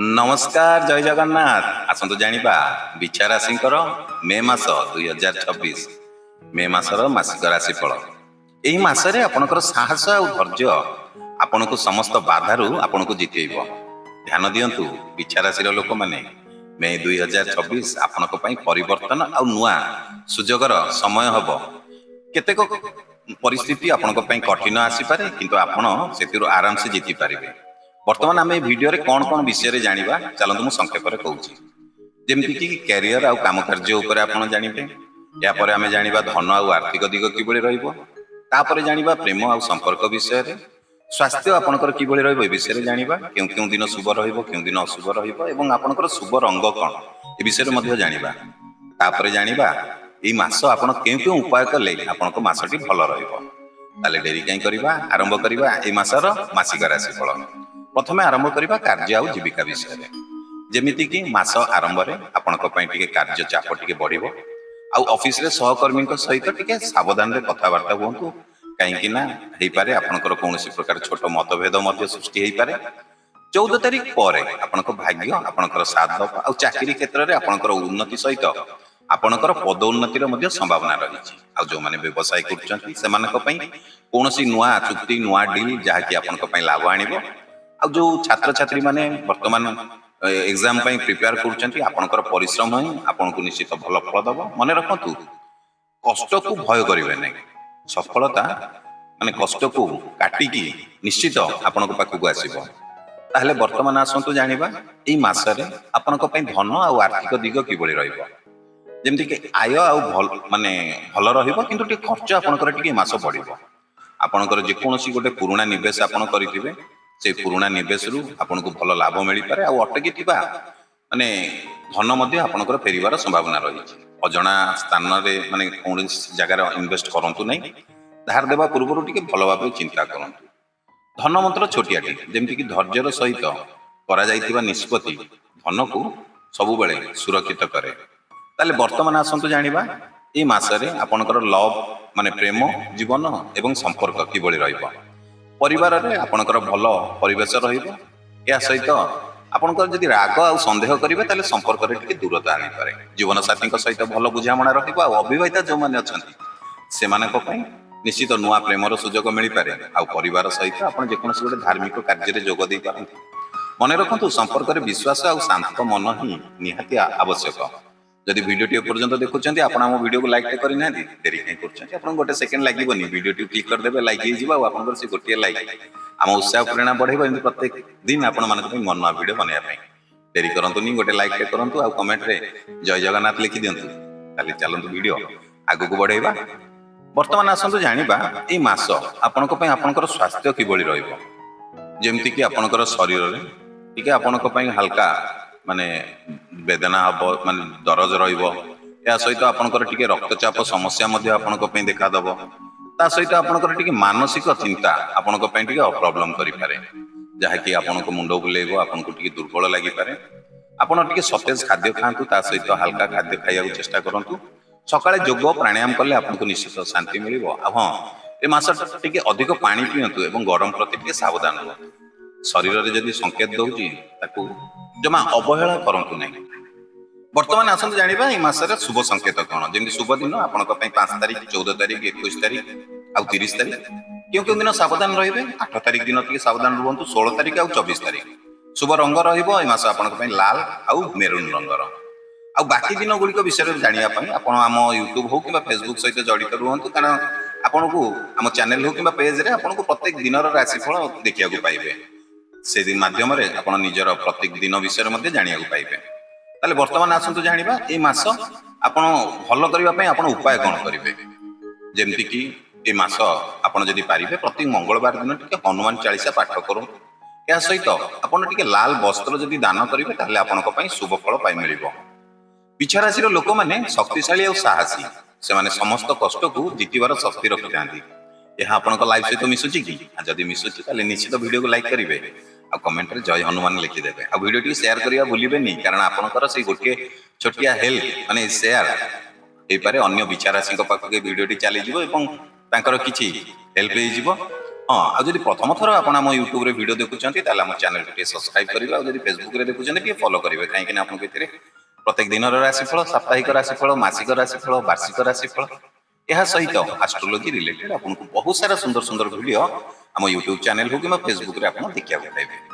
नमस्कार जय जगन्नाथ आसतु जानिबा बिछा राशिंकर मे मास 2026 मे मासर मासिक राशिफल। एही मासरे आपनकर साहस और धैर्य आपनको समस्त बाधारू आपनको जितेइब। ध्यान दियंतु बिछा राशि लोक माने मे 2026 आपनको पई परिवर्तन और नुआ सुजोगर समय हबो। केतेक परिस्थिति आपनको पई कठिन आसी पारे किंतु आपण सेतिरु आराम से जीति पारिबे। वर्तमान आम भिडियो कौन कौन विषय जानिबा चलतु मु संक्षेप में कहूँ जमती कि कैरियर आउ काम कार्य उपर आपण जानिबे। या परे आमे जानिबा धन आउ आर्थिक दिग किबळी रहइबो। तापरे जानिबा प्रेम आउ संपर्क विषय रे। स्वास्थ्य आपनकर किबळी रहइबो ए विषय रे जानिबा। केउ केउ दिन शुभ रहइबो केउ दिन अशुभ रहइबो एवं आपनकर शुभ रंग कोन ए विषय रे मध्ये जानिबा। तापरे जानिबा एई मास आपण केउ केउ उपाय कले आपनको मासटी भलो रहइबो। ताले डेरी काई करबा आरंभ करबा एई मासर मासिक राशिफल। प्रथमे आरंभ करबा कार्य आउ जीविका विषय रे। जेमिति कि मास आरंभ रे आपनको पई टिके कार्य चाप टिके बढ़िबो। आउ ऑफिस रे सहकर्मी सहित टिके सावधान रे कथावार्ता हुंतु काहेकि ना हेई पारे आपनकर कोनोसी प्रकार छोट मतभेद मध्य सृष्टि हेई पारे। 14 तारिख परे आपनको भाग्य आपनकर साथ दब आउ चाकरी क्षेत्र रे आपनकर उन्नति सहित आपनकर पद उन्नतिर मध्य संभावना रहिछि। आउ जो माने व्यवसाय करछन्ती सेमानक पई कोनोसी नुआ चुक्ति नुआ डील जहा कि आपनक पई लाभ आनिबो। आ जो छात्र छात्री माने वर्तमान एग्जाम पई प्रिपेयर करछन्ती आपनकर परिश्रम ही आपनको निश्चित भल फल दब। मने रखंतु कष्ट को भय करिवे नै। सफलता माने कष्ट को काटी की निश्चित आपनको पाखु आसीबो। ताहले वर्तमान आसंतु जानिबा एई मासरे आपनको पई धन आ आर्थिक दिग किबळी रहइबो। जेमति कि आय आ माने भल रहइबो किंतु टे खर्च आपनकर टिके मास बढ़िबो। आपनकर जे कोनोसी गोटे पुराना निवेश आपन करिथिबे से पुराना निवेश रु आपनको भल लाभ मिली पारे। आ अटकी थिबा माने धन मध्ये आपनकर फेरिबार संभावना रहिछि। अजणा स्थान रे माने कोनोसी जगह रे इन्वेस्ट करंतु नै। धार देबा पूर्वरु टिके भल भाबे चिंता करंतु। धन मंत्र छोटियाटी जेमति कि धैर्यर सहित करा जाइतिबा निष्पत्ति धन को सबु बेले सुरक्षित करे। ताले वर्तमान आसंतु जानिबा ए मासरे आपनकर लव माने प्रेम जीवन एवं संपर्क किबळी रहइबो। परिवार रे आपनकर भल परिवेश रहिबो। या सहित आपनकर जदि राग आ संदेह करिवे ताले संपर्क रे टिके दूरता आनि पारे। जीवन साथी सहित भल बुझामणा रहिबो। आ अविवाहिता जो माने अछंती सेमानक पई निश्चित नुआ प्रेमर सुजोग मिली पारे। आ परिवार सहित आपण जे कोनोसी गोटे धार्मिक कार्य रे जोग देई पारंती। मने रखंतु संपर्क रे विश्वास आ शांत मन ही निहाती आवश्यक। जदि वीडियो टी पर्यंत देखुचंती आपण हम वीडियो को लाइक करि नांती देरी काई करचंती आपण गोटे सेकंड लागीबनी वीडियो टी क्लिक कर देबे लाइक हे जिबा आ आपण से गोटे लाइक हम उत्साह प्रेरणा बढ़ेबो। एंत प्रत्येक दिन आपण मानक पई मनवा वीडियो बनाया पई देरी करंतुनी गोटे लाइक टे करंतु आ कमेंट रे जय जगन्नाथ लिखि दियंतु। ताली चलंतु वीडियो आगु को बढ़ेबा। वर्तमान आसंतु जानिबा ए मास आपनको पई आपनकर स्वास्थ्य किबळी रहइबो। जेमति कि आपनकर शरीर रे टिके आपनको पई हल्का माने वेदना हबो माने दरज रहिबो। या सहित आपनकर टिके रक्तचाप समस्या मध्ये आपनको पई देखा दबो। ता सहित आपनकर टिके मानसिक चिंता आपनको पई टिके प्रॉब्लम करि पारे जहा कि आपनको मुंडो बुलेबो आपनको टिके दुर्बल लागि पारे। आपण टिके सतेज खाद्य खांतु ता सहित हल्का खाद्य खाइया चेष्टा करंतु। सकाळे योग प्राणायाम कले आपनको निश्चित शांति मिलिबो। हां ए मास टिके अधिक पानी पियंतु एवं गरम प्रति टिके सावधान रहंतु। शरीर रे जदि संकेत दउची ताकू जमा अवहेला करंतु नै। वर्तमान आसंतु जानिबा ए मासरे शुभ संकेत कोन। जेमि शुभ दिन आपनको पई 5 तारिख 14 तारिख 21 तारिख आ 30 तारिख। केउ केउ दिन सावधान रहिबे 8 तारिख दिन टिके सावधान रहंतु। 16 तारिख आ 24 तारिख शुभ रंग रहिबो ए मास आपनको पई लाल आ मेरून रंगर। आ बाकी दिन गुडी को विषय जानिया पई आपण आम YouTube हो किबा Facebook सहित जडित रहंतु। कारण आपनको आम चैनल हो किबा पेज रे आपनको प्रत्येक दिनर राशिफल देखिया को पाइबे। से दिन माध्यम रे आपण निजर प्रत्येक दिन विषय मध्ये जानिया को पाइबे। ताले वर्तमान आसंतु जानिबा ए मास आपण भलो करिबा पई आपण उपाय कोन करिवे। जेमति कि ए मास आपण जदि पारिबे प्रति मंगलवार दिन टिके हनुमान चालीसा पाठ करू। या सहित आपण टिके लाल वस्त्र जदि दान करिवे ताले आपनक पई शुभ फल पाइ मिलिबो। बिछा राशि लोक माने शक्तिशाली और साहसी से माने समस्त कष्ट को जीतिबार शक्ति रखिथांती। यह आपनक लाइफ सहित मिसुची कि जदि मिसुची ताले निश्चित वीडियो को लाइक करिवे आ कमेंट रे जय हनुमान लिखि देबे। आ वीडियो टी शेयर करिया भूलिबेनी कारण आपनकर से गोटे छोटिया हेल्प माने शेयर ए पारे अन्य बिछा राशि को पाख के वीडियो टी चली जिवो एवं तांकर किछि हेल्प हे जिवो। हाँ आ जदि प्रथम थर आप यूट्यूब रे वीडियो देखुଛନ୍ତି ताले हम चैनल को सब्सक्राइब करिवे आ जदि फेसबुक रे देखुଛନ୍ତି टिके फॉलो करिवे काहे कि आपन केतिरे प्रत्येक दिन राशिफल साप्ताहिक राशिफल मासिक राशिफल वार्षिक राशिफल यह सहित एस्ट्रोलॉजी रिलेटेड आपको बहुत सारा सुंदर सुंदर वीडियो हम यूट्यूब चैनल हो कि फेसबुक रे आप देखा पाइबे।